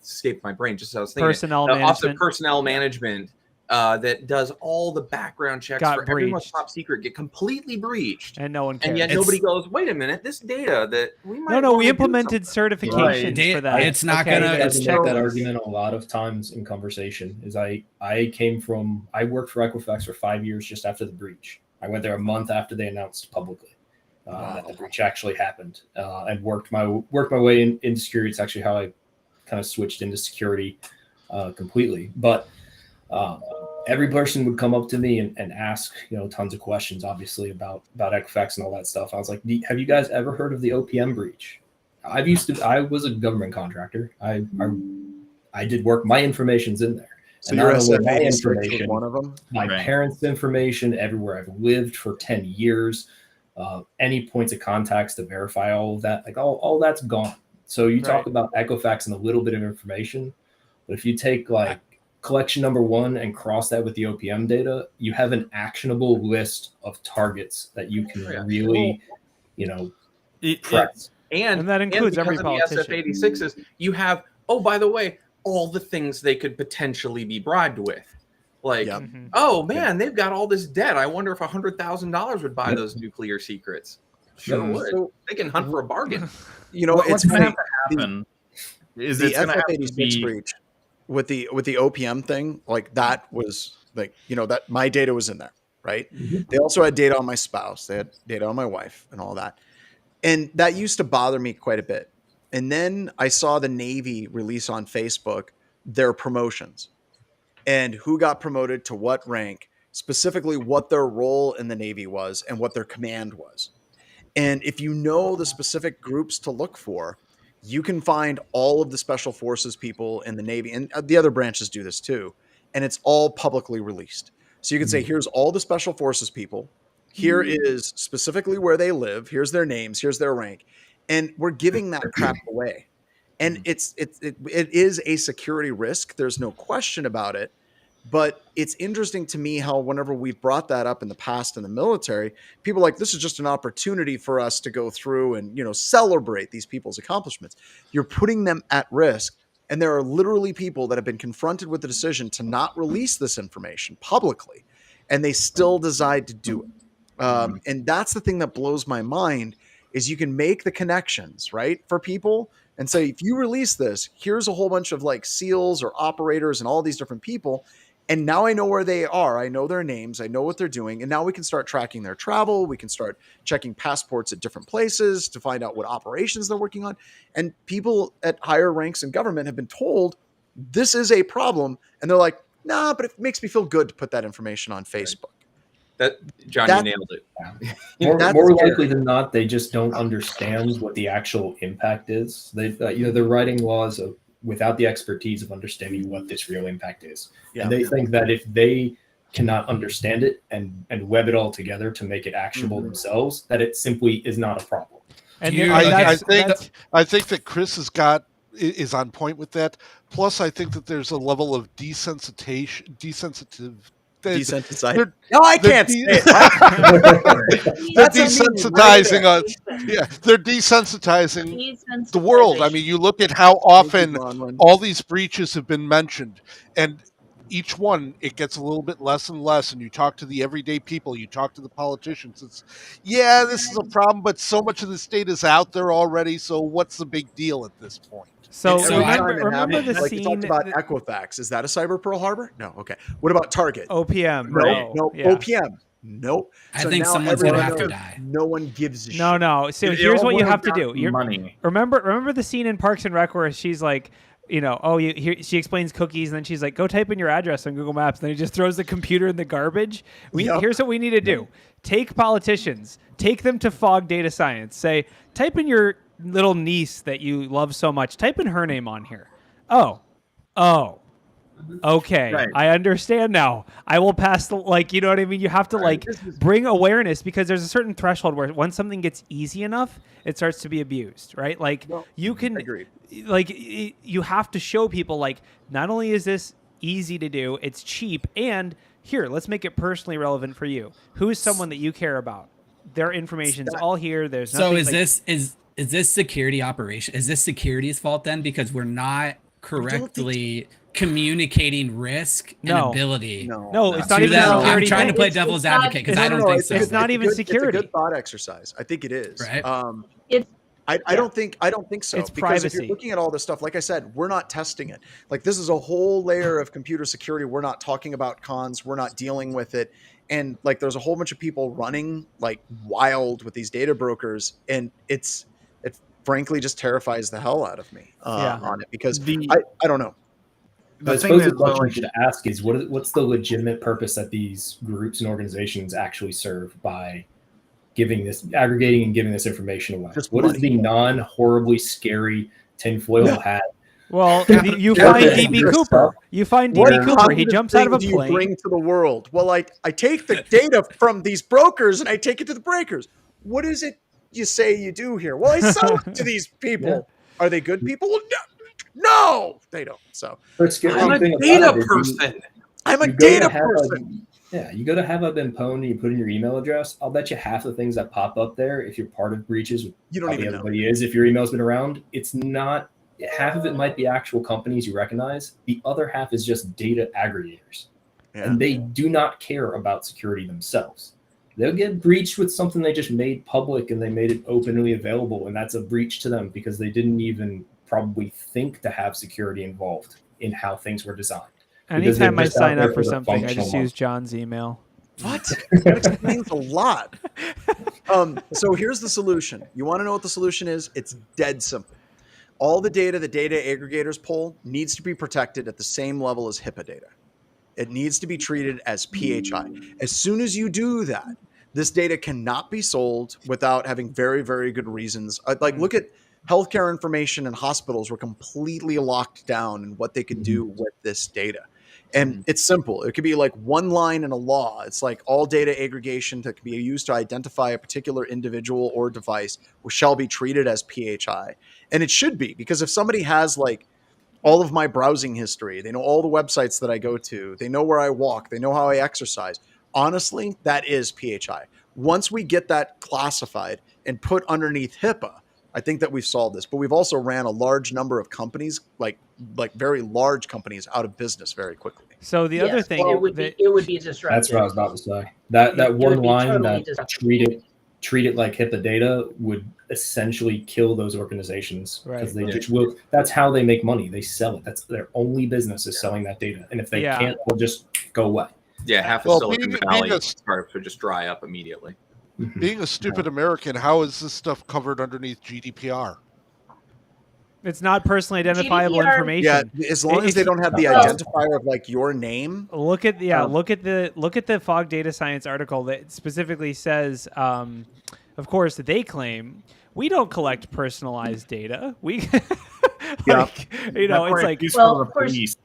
escaped my brain just as I was thinking, Office of Personnel Management, that does all the background checks for everyone's top secret get completely breached, and no one cares. And yet nobody goes, wait a minute, this data that we might we implemented certifications for that. It's not gonna check that argument a lot of times in conversation. Is I worked for Equifax for 5 years just after the breach. I went there a month after they announced publicly that the breach actually happened, and worked my way into security. It's actually how I kind of switched into security completely, but every person would come up to me and ask, tons of questions, obviously about Equifax and all that stuff. I was like, have you guys ever heard of the OPM breach? I was a government contractor. I did work. My information's in there. So your SFA information, one of them? My parents' information, everywhere I've lived for 10 years, any points of contacts to verify all of that, all that's gone. So you talk about Equifax and a little bit of information, but if you take collection number 1 and cross that with the OPM data, you have an actionable list of targets that you can really, press. And that includes every politician. The SF-86s, you have, by the way, all the things they could potentially be bribed with. They've got all this debt. I wonder if $100,000 would buy those nuclear secrets. Sure would. So, they can hunt for a bargain. It's going to have to happen. Is the SF-86 breach with the OPM thing, that was that my data was in there, right? Mm-hmm. They also had data on my spouse, they had data on my wife and all that. And that used to bother me quite a bit. And then I saw the Navy release on Facebook their promotions and who got promoted to what rank, specifically what their role in the Navy was and what their command was. And if you know the specific groups to look for, you can find all of the special forces people in the Navy, and the other branches do this too. And it's all publicly released. So you can say, here's all the special forces people. Here is specifically where they live. Here's their names. Here's their rank. And we're giving that crap away. And it is a security risk. There's no question about it. But it's interesting to me how whenever we've brought that up in the past in the military, people are like, this is just an opportunity for us to go through and, celebrate these people's accomplishments. You're putting them at risk. And there are literally people that have been confronted with the decision to not release this information publicly, and they still decide to do it. And that's the thing that blows my mind is you can make the connections, right, for people and say, if you release this, here's a whole bunch of like SEALs or operators and all these different people. And now I know where they are. I know their names. I know what they're doing. And now we can start tracking their travel. We can start checking passports at different places to find out what operations they're working on. And people at higher ranks in government have been told this is a problem. And they're like, nah, but it makes me feel good to put that information on Facebook. John, you nailed it. More likely than not, they just don't understand what the actual impact is. They're writing laws without the expertise of understanding what this real impact is. Yeah. And they think that if they cannot understand it and web it all together to make it actionable themselves, that it simply is not a problem. And I think that Chris is on point with that. Plus, I think that there's a level of desensitizing. No, I can't say it. They're desensitizing us. Yeah, they're desensitizing the world. I mean, you look at how often all these breaches have been mentioned, and each one, it gets a little bit less and less. And you talk to the everyday people, you talk to the politicians. It's, this is a problem, but so much of this data is out there already. So what's the big deal at this point? So remember the like scene. You talked about Equifax. Is that a cyber Pearl Harbor? No. Okay. What about Target? OPM. No. Yeah. OPM. Nope. I think someone's gonna have to die. No one gives a shit. No. So here's what you have to do. Money. Remember the scene in Parks and Rec where she's like, she explains cookies, and then she's like, go type in your address on Google Maps, and then he just throws the computer in the garbage. Here's what we need to do. Take politicians, take them to Fog Data Science, say, type in your little niece that you love so much, type in her name on here. Oh, okay. Right. I understand now. I will pass you know what I mean? You have to bring awareness, because there's a certain threshold where once something gets easy enough, it starts to be abused, right? You can, you have to show people not only is this easy to do, it's cheap, and here, let's make it personally relevant for you. Who's someone that you care about? Their information's all here. There's nothing. So is this security operation? Is this security's fault then? Because we're not correctly communicating risk and ability. No, it's not even security. I'm trying to play devil's advocate because I don't think so. It's not even security. It's a good thought exercise. I think it is. Right. I don't think so. It's because privacy. If you're looking at all this stuff, like I said, we're not testing it. This is a whole layer of computer security. We're not talking about cons. We're not dealing with it. And there's a whole bunch of people running wild with these data brokers, and it frankly just terrifies the hell out of me on it, because I don't know. I suppose the question you should ask is what's the legitimate purpose that these groups and organizations actually serve by aggregating and giving this information away? What is the non-horribly scary tinfoil hat? Well, you find DB Cooper. You find DB Cooper. He jumps out of a plane. What do you bring to the world? Well, I take the data from these brokers and I take it to the breakers. What is it you say you do here? Well, I sell it to these people. Yeah. Are they good people? Well, no, they don't. So I'm a data person. I'm a data person. You go to Have I Been Pwned and you put in your email address. I'll bet you half the things that pop up there, if you're part of breaches, you don't even know. Everybody is. If your email's been around, it's not. Half of it might be actual companies you recognize. The other half is just data aggregators, and they do not care about security themselves. They'll get breached with something they just made public and they made it openly available, and that's a breach to them because they didn't even probably think to have security involved in how things were designed. Anytime I sign up for something, I just use John's email. What? That explains a lot. So here's the solution. You want to know what the solution is? It's dead simple. All the data aggregators pull needs to be protected at the same level as HIPAA data. It needs to be treated as PHI. As soon as you do that, this data cannot be sold without having very, very good reasons. Like, look at healthcare information, and hospitals were completely locked down in what they could do with this data. And it's simple. It could be like one line in a law. It's like all data aggregation that can be used to identify a particular individual or device shall be treated as PHI. And it should be, because if somebody has like all of my browsing history, they know all the websites that I go to, they know where I walk, they know how I exercise. Honestly, that is PHI. Once we get that classified and put underneath HIPAA, I think that we've solved this. But we've also ran a large number of companies, like very large companies, out of business very quickly. So the other thing, it would be disruptive. That's what I was about to say. That one line totally that treat it like HIPAA data would essentially kill those organizations, because they just will. That's how they make money. They sell it. That's their only business, is selling that data. And if they can't, they'll just go away. Yeah, half of Silicon Valley startups would just dry up immediately. Being a stupid American, how is this stuff covered underneath GDPR? It's not personally identifiable information. Yeah, as long as they don't have the identifier of like your name. Look at the Fog Data Science article that specifically says, of course, they claim we don't collect personalized data. We, it's like useful to the police.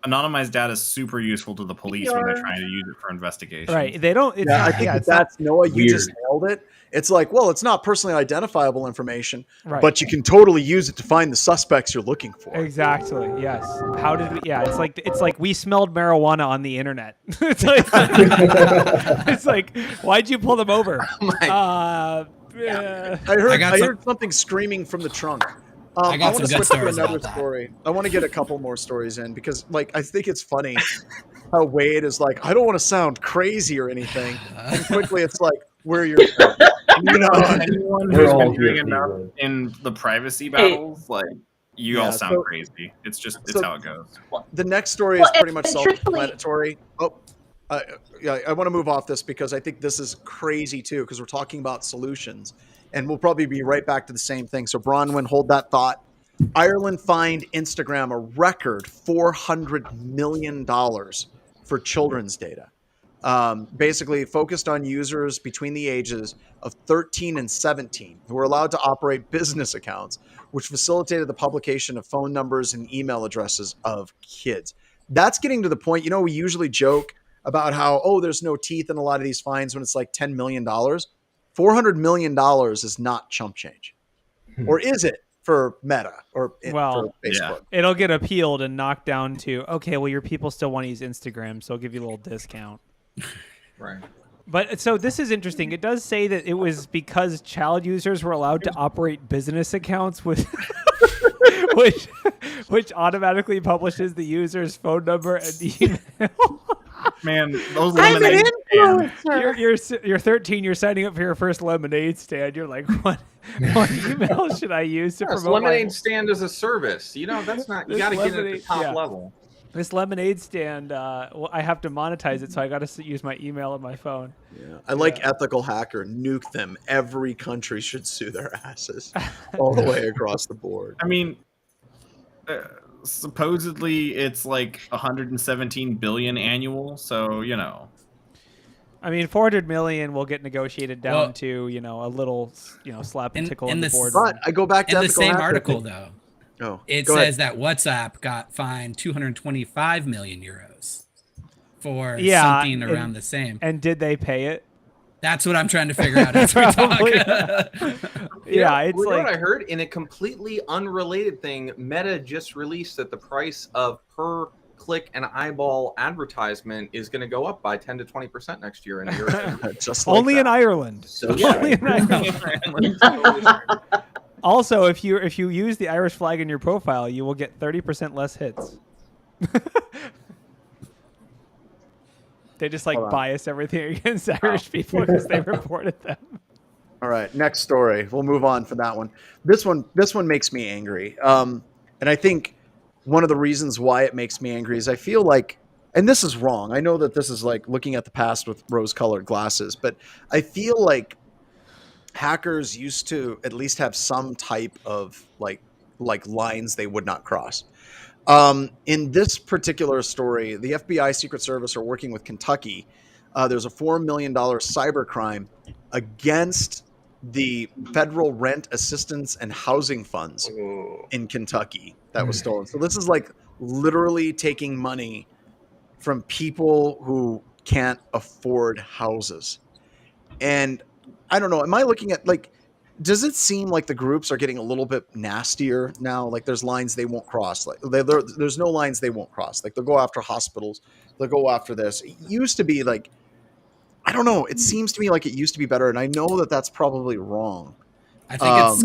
Anonymized data is super useful to the police when they're trying to use it for investigation. Right? They don't. It's I think that's Noah. You just nailed it. It's like, well, it's not personally identifiable information, but you can totally use it to find the suspects you're looking for. Exactly. Yes. How did we? Yeah. It's like we smelled marijuana on the internet. It's like, why'd you pull them over? I heard something screaming from the trunk. I got some good stories about that. Story. I want to get a couple more stories in, because like I think it's funny how Wade is like, I don't want to sound crazy or anything, and quickly it's like, we're your anyone who's been doing enough in the privacy battles, like you all sound crazy. It's how it goes. The next story is pretty much self-explanatory. I want to move off this because I think this is crazy too, because we're talking about solutions. And we'll probably be right back to the same thing. So Bronwyn, hold that thought. Ireland fined Instagram a record $400 million for children's data. Basically focused on users between the ages of 13 and 17 who were allowed to operate business accounts, which facilitated the publication of phone numbers and email addresses of kids. That's getting to the point, we usually joke about how, there's no teeth in a lot of these fines when it's like $10 million. $400 million is not chump change. Or is it for Meta for Facebook? Yeah. It'll get appealed and knocked down to, okay, well, your people still want to use Instagram, so I'll give you a little discount. Right. But so this is interesting. It does say that it was because child users were allowed to operate business accounts with which automatically publishes the user's phone number and email. Man, those lemonade stands. You're 13. You're signing up for your first lemonade stand. You're like, what email should I use to promote? Lemonade stand as a service. That's not. You got to get it at the top level. This lemonade stand, I have to monetize it, so I got to use my email on my phone. Yeah, I like ethical hacker. Nuke them. Every country should sue their asses all the way across the board. I mean. Supposedly it's like 117 billion annual, so I mean, 400 million will get negotiated down to a little slap and tickle on the board. But I go back to the same article though. It says that WhatsApp got fined 225 million euros for something around the same. And did they pay it? That's what I'm trying to figure out as we talk. It's what I heard in a completely unrelated thing. Meta just released that the price of per click and eyeball advertisement is going to go up by 10 to 20% next year in Europe. Just like only in Ireland. So only in Ireland. Also, if you use the Irish flag in your profile, you will get 30% less hits. They just bias everything against Irish people because they reported them. All right, next story. We'll move on for that one. This one makes me angry. And I think one of the reasons why it makes me angry is I feel like and this is wrong. I know that this is like looking at the past with rose-colored glasses, but I feel like hackers used to at least have some type of like lines they would not cross. In this particular story, the FBI Secret Service are working with Kentucky. There's a $4 million cybercrime against the federal rent assistance and housing funds in Kentucky that was stolen. So this is like literally taking money from people who can't afford houses. And I don't know, am I looking at like, does it seem like the groups are getting a little bit nastier now? Like there's lines they won't cross. Like there's no lines they won't cross. Like they'll go after hospitals. They'll go after this. It used to be like, I don't know. It seems to me like it used to be better. And I know that that's probably wrong. I think it's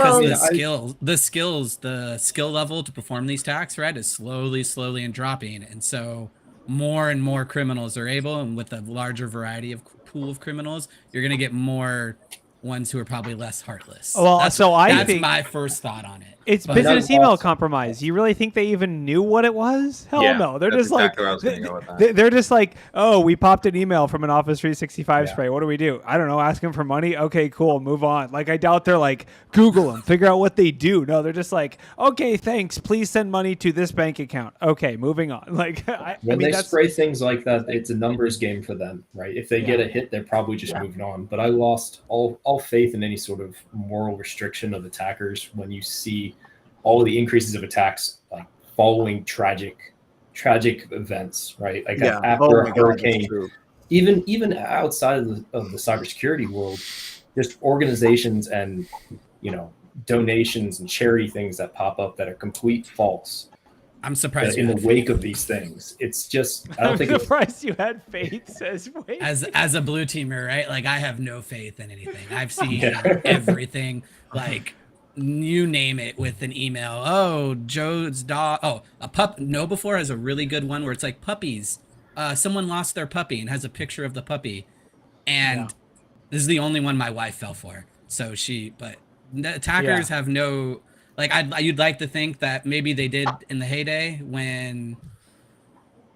because the skill level to perform these attacks, right, is slowly and dropping. And so more and more criminals are able, and with a larger variety of pool of criminals, you're going to get more ones who are probably less heartless. Well, that's think my first thought on it. It's business email compromise. You really think they even knew what it was? Hell no. They're just exactly like they're just like, oh, we popped an email from an Office 365 spray. What do we do? I don't know. Ask them for money. Okay, cool. Move on. Like I doubt they're like Google them, figure out what they do. No, they're just like, okay, thanks. Please send money to this bank account. Okay, moving on. Like when they spray things like that, it's a numbers game for them, right? If they get a hit, they're probably just moving on. But I lost all faith in any sort of moral restriction of attackers when you see all of the increases of attacks like following tragic events, right? Like after a hurricane, even outside of the cybersecurity world, just organizations and donations and charity things that pop up that are complete false. I'm surprised in the wake of these things. It's just I'm surprised you had faith. Says wait. As a blue teamer, right? Like I have no faith in anything. I've seen everything. Like you name it with an email. Oh, Joe's dog. Oh, a pup. KnowBe4 has a really good one where it's like puppies. Someone lost their puppy and has a picture of the puppy. And this is the only one my wife fell for. So but the attackers have no, like you'd like to think that maybe they did in the heyday when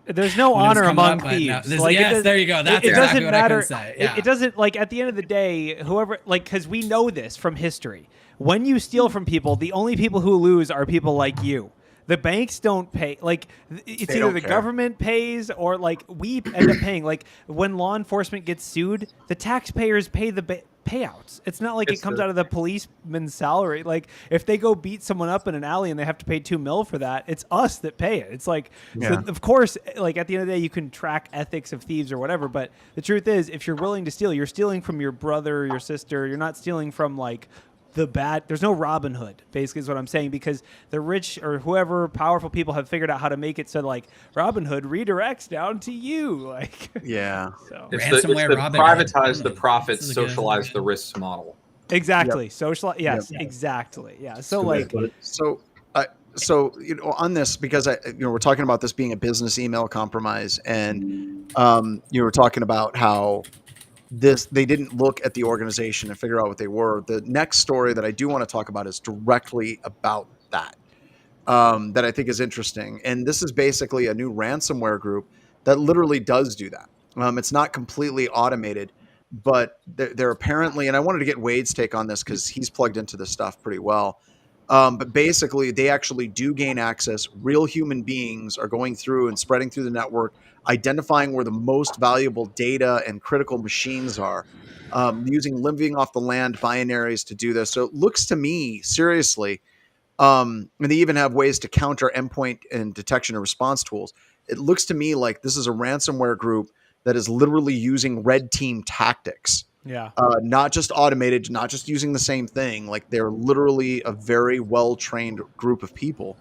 there's no honor among thieves. No, there you go. That's exactly what I can say. Yeah. It doesn't, like, at the end of the day, whoever, like, because we know this from history. When you steal from people, the only people who lose are people like you. The banks don't pay. Like, it's either the government pays or, like, we end up paying. Like, when law enforcement gets sued, the taxpayers pay the payouts. It's not like it comes out of the policeman's salary. Like, if they go beat someone up in an alley and they have to pay $2 million for that, it's us that pay it. It's like, so of course, like, at the end of the day, you can track ethics of thieves or whatever. But the truth is, if you're willing to steal, you're stealing from your brother or your sister. You're not stealing from, like, there's no Robin Hood, basically is what I'm saying, because the rich or whoever powerful people have figured out how to make it so, like, Robin Hood redirects down to you. Like, so it's the privatize the profits, socialize the risks model. Exactly. Yes, exactly. Yeah. So so on this, because we're talking about this being a business email compromise, and you were talking about how they didn't look at the organization and figure out what they were. The next story that I do want to talk about is directly about that I think is interesting. And this is basically a new ransomware group that literally does do that. It's not completely automated, but they're apparently, and I wanted to get Wade's take on this because he's plugged into this stuff pretty well. But basically, they actually do gain access. Real human beings are going through and spreading through the network, identifying where the most valuable data and critical machines are, using living off the land binaries to do this. So it looks to me, seriously, and they even have ways to counter endpoint and detection and response tools. It looks to me like this is a ransomware group that is literally using red team tactics. Yeah. Not just automated, not just using the same thing. Like they're literally a very well-trained group of people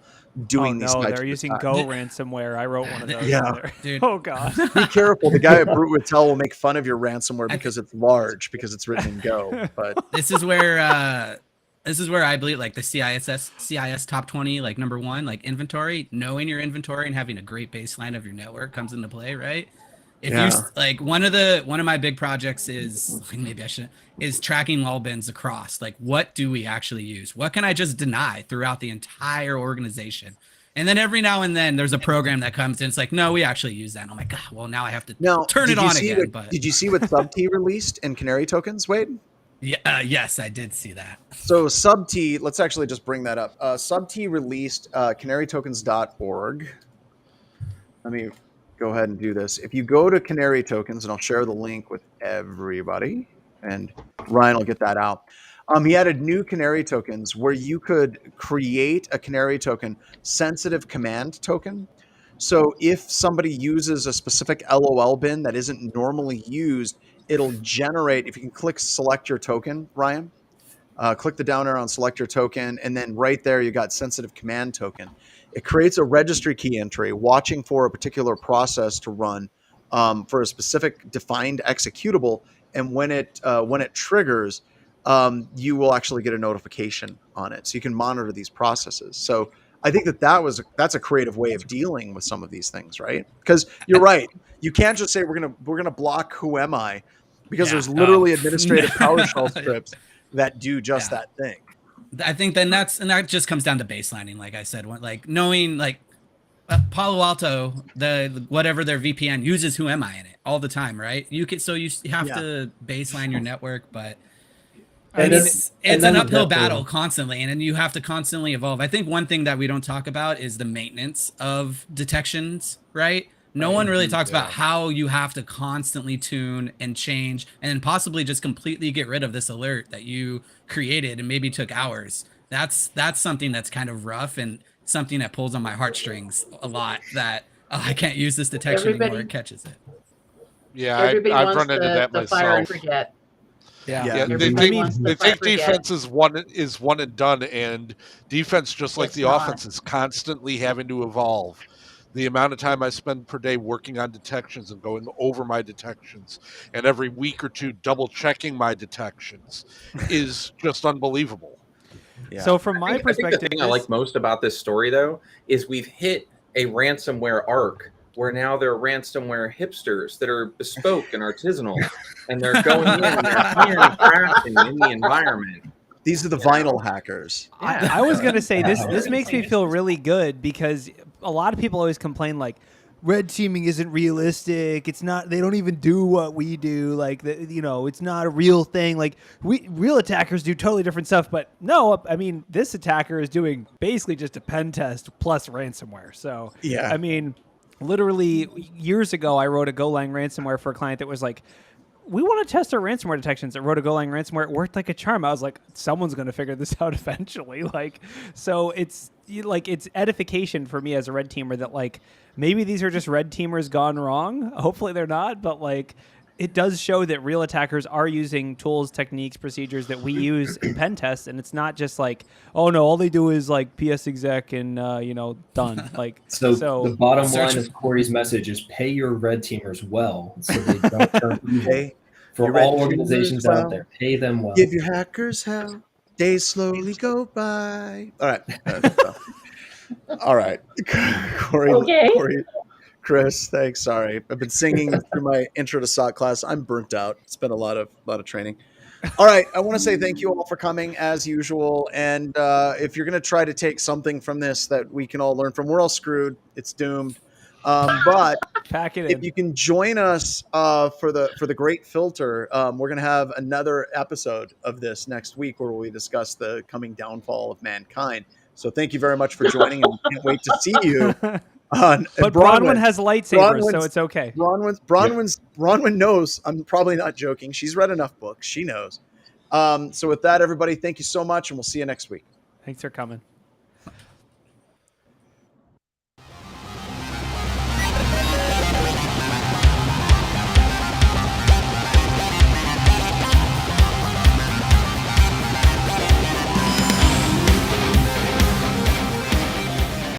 doing these types they're using attacks. Go ransomware. I wrote one of those. Yeah. Dude. Oh God. Be careful. The guy at Brute would tell will make fun of your ransomware because it's large, because it's written in Go. But this is where I believe, like, the CIS top 20, like, number one, like, inventory, knowing your inventory and having a great baseline of your network comes into play, right? If you like, one of my big projects is tracking wall bins across. Like, what do we actually use? What can I just deny throughout the entire organization? And then every now and then there's a program that comes in. It's like, no, we actually use that. And I'm like, God, well, now I have to turn it on again. But did you see what Sub-T released in Canary tokens, Wade? Yeah, yes, I did see that. So Sub-T, let's actually just bring that up. Sub-T released canarytokens.org. Let me go ahead and do this. If you go to Canary Tokens, and I'll share the link with everybody, and Ryan will get that out. He added new Canary tokens where you could create a Canary token sensitive command token. So if somebody uses a specific LOL bin that isn't normally used, it'll generate, if you can click select your token, Ryan, click the down arrow on select your token, and then right there you got sensitive command token. It creates a registry key entry watching for a particular process to run for a specific defined executable, and when it triggers, you will actually get a notification on it, so you can monitor these processes. So I think that's a creative way of dealing with some of these things, right? Because you're right, you can't just say we're gonna block who am I, because there's literally administrative PowerShell scripts that do just that thing. I think then that just comes down to baselining, like I said, like knowing like Palo Alto, the whatever their VPN uses who am I in it all the time, right? You have to baseline your network, but it's an uphill battle constantly, and then you have to constantly evolve. I think one thing that we don't talk about is the maintenance of detections, right? No one really talks about how you have to constantly tune and change and possibly just completely get rid of this alert that you created and maybe took hours. That's something that's kind of rough and something that pulls on my heartstrings a lot, that I can't use this detection anymore. It catches it. Yeah, I've run into that myself. Fire and forget. Yeah. They think defense is one and done, and defense, just like the offense, is constantly having to evolve. The amount of time I spend per day working on detections and going over my detections, and every week or two double checking my detections, is just unbelievable. Yeah. So from my perspective, the thing I like most about this story, though, is we've hit a ransomware arc where now there are ransomware hipsters that are bespoke and artisanal, and they're going in and they're hiring crafting in the environment. These are the vinyl hackers. I was going to say this makes me feel really good, because a lot of people always complain like red teaming isn't realistic. It's not, they don't even do what we do. Like, it's not a real thing. Like real attackers do totally different stuff, but no, I mean, this attacker is doing basically just a pen test plus ransomware. So, I mean, literally years ago, I wrote a Golang ransomware for a client that was like, we want to test our ransomware detections. I wrote a Golang ransomware. It worked like a charm. I was like, someone's going to figure this out eventually. So it's edification for me as a red teamer that like, maybe these are just red teamers gone wrong. Hopefully they're not, but like, it does show that real attackers are using tools, techniques, procedures that we use in pen tests. And it's not just like, oh no, all they do is like PS exec and, done. Like, so the bottom line of Corey's message is pay your red teamers well, so they don't turn evil. For all organizations out there, pay them well. Give your hackers hell. Days slowly go by. All right. All right. Corey, Chris, thanks. Sorry, I've been singing through my intro to SOC class. I'm burnt out. It's been a lot of training. All right, I want to say thank you all for coming as usual. And if you're going to try to take something from this that we can all learn from, we're all screwed. It's doomed. But pack it in. If you can join us for the great filter, we're going to have another episode of this next week where we discuss the coming downfall of mankind. So thank you very much for joining, and we can't wait to see you. But Bronwyn has lightsabers, so it's okay. Bronwyn knows. I'm probably not joking. She's read enough books. She knows. So with that, everybody, thank you so much, and we'll see you next week. Thanks for coming.